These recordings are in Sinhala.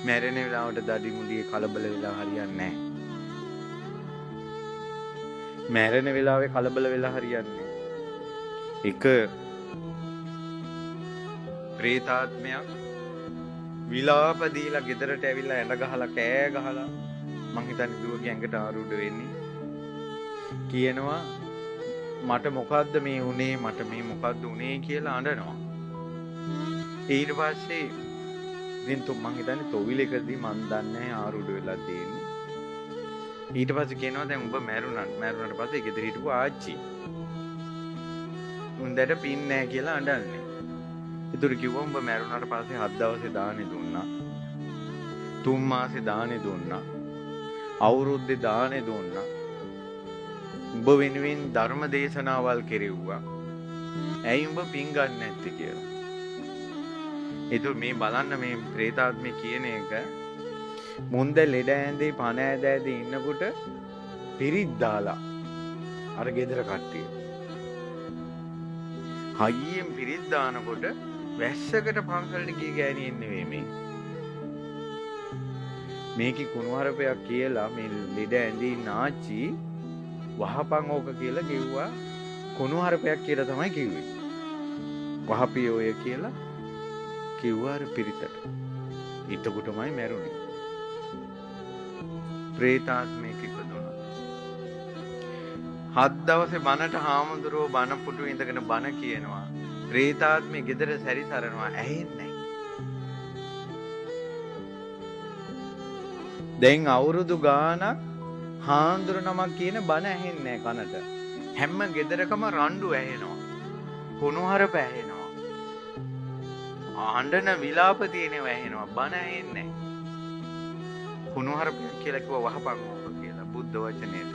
මැරෙන වෙලාවට දඩි මුඩියේ කලබල වෙලා හරියන්නේ නැහැ. මැරෙන වෙලාවේ කලබල වෙලා හරියන්නේ එක ප්‍රේතාත්මයක් විලාප දීලා ගෙදරට ඇවිල්ලා ඇඳ ගහලා කෑ ගහලා මං හිතන්නේ දුවගේ ඇඟට ආරූඪ වෙන්නේ කියනවා මට මොකද්ද මේ උනේ මට මේ මොකද්ද උනේ කියලා අඬනවා. ඊට පස්සේ ඉතින් මං හිතන්නේ තොවිලකදී මන් දන්නේ ආරූඪ වෙලා තියෙන්නේ. ඊට පස්සේ කියනවා දැන් උඹ මැරුණාට පස්සේ ගෙදර හිටපු ආච්චි උන්දට පින් නැහැ කියලා අඬන්නේ. ඒතර කිව්වා උඹ මැරුණාට පස්සේ 7 දවසේ දානේ දුන්නා. 3 මාසේ දානේ දුන්නා. අවුරුද්දේ දානේ දුන්නා. උඹ වෙනුවෙන් ධර්ම දේශනාවල් කෙරෙව්වා. ඇයි උඹ පින් ගන්න නැත්තේ කියලා. ඒතර මේ බලන්න මේ ප්‍රේතාත්මේ කියන එක මුන්ද ලෙඩ ඇඳේ පණ ඇදදී ඉන්නකොට පිරිත් දාලා අර ගෙදර කට්ටිය හයියෙන් පිරිත් දානකොට වැස්සකට පන්සලට ගිය ගෑණියෙක් නෙවෙයි මේ. මේකේ කුණුහරුපයක් කියලා මේ ලෙඩ ඇඳේ නාචි වහපන් ඕක කියලා කිව්වා. කුණුහරුපයක් කියලා තමයි කිව්වේ. වහපිය ඔය කියලා කිව්වා අර පිරිතට. ඊටකොටමයි මැරුණේ. ප්‍රේතාත්මෙක් ඉපදුණා. 7 දවසේ බණට හාමුදුරුවෝ බණ පුටු ඉඳගෙන බණ කියනවා. ප්‍රේතාත්මෙ ගෙදර සැරිසරනවා ඇහෙන්නේ නැහැ. දැන් අවුරුදු ගාණක් හාමුදුරු නමක් කියන බණ ඇහෙන්නේ නැහැ කනට. හැම ගෙදරකම රණ්ඩු ඇහෙනවා. කුණුහරුප ඇහෙනවා. ආණ්ඩන විලාප තියෙනවා ඇහෙනවා. බණ ඇහෙන්නේ නැහැ. කුණුහරුපයක් කියලා කිව්ව වහපන් ඕක කියලා බුද්ධ වචනේට.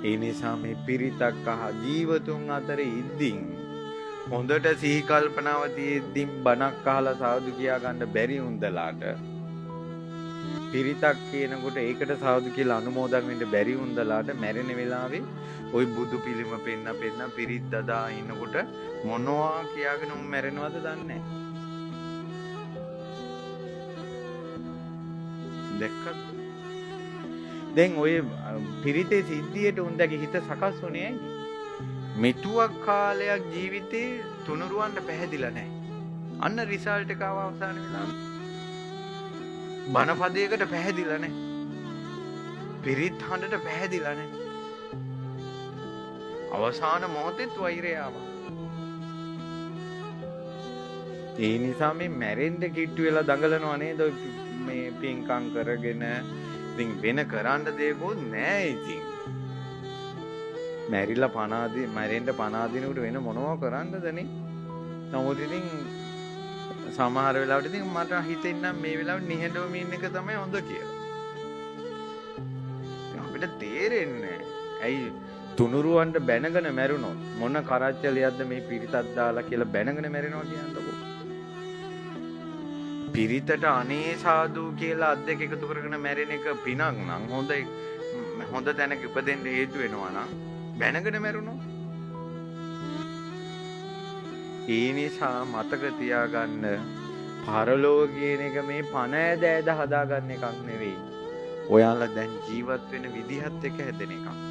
ඒ නිසා මේ පිරිතක් අහ ජීවතුන් අතර ඉද්දින් හොඳට සිහි කල්පනාව තියෙද්දින් බණක් අහලා සාදු කියා ගන්න බැරි උන්දලාට පිරිතක් කියනකොට ඒකට සාදු කියලා අනුමෝදන් වෙන්න බැරි උන්දලාට මැරෙන වෙලාවේ ওই බුදු පිළිම පෙන්න පිරිත් දදා ඉන්නකොට මොනවා කියාගෙන උන් මැරෙනවද දන්නේ නැහැ. දැක්කද? දැන් ඔය පිරිතේ සිද්ධියට උන්දගේ හිත සකස් වුණේ ඇයි? මෙතුවක් කාලයක් ජීවිතේ තුනුරුවන්ට පැහැදිලා නැහැ. අන්න රිසල්ට් එක ආව අවසාන වෙලාව. බණපදයකට පැහැදිලා නැහැ. පිරිත් හඬට පැහැදිලා නැහැ. අවසාන මොහොතේත් වෛරය ආවා. ඒ නිසා මේ මැරෙන්න කිට්ටු වෙලා දඟලනවා නේද? මේ පින්කම් කරගෙන ඉතින් වෙන කරන්න දෙයක්වත් නැහැ ඉතින්. මැරිලා මැරෙන්න පණ ආදිනකොට වෙන මොනවද කරන්නද නේ? නමුත් ඉතින් සමහර වෙලාවට ඉතින් මට හිතෙන්නම් මේ වෙලාවට නිහඬවම ඉන්න එක තමයි හොඳ කියලා. අපිට තේරෙන්නේ ඇයි තුනුරුවන්ට බැනගෙන මැරුණොත් මොන කරච්චලියක්ද මේ පිරිතක් දාලා කියලා බැනගෙන මැරෙනවා කියන්නකෝ. පිරිතට අනේ සාදු කියලා අත් දෙක එකතු කරගෙන මැරෙන එක පිනක් නම් හොඳ තැනක ඉපදෙන්න හේතු වෙනවා නම් බැනගෙන මැරුණොත්. ඒ නිසා මතක තියාගන්න පරලෝක කියන එක මේ පණ ඇද හදාගන්න එකක් නෙවෙයි. ඔයාලා දැන් ජීවත් වෙන විදිහත් එක්ක හැදෙන එකක්.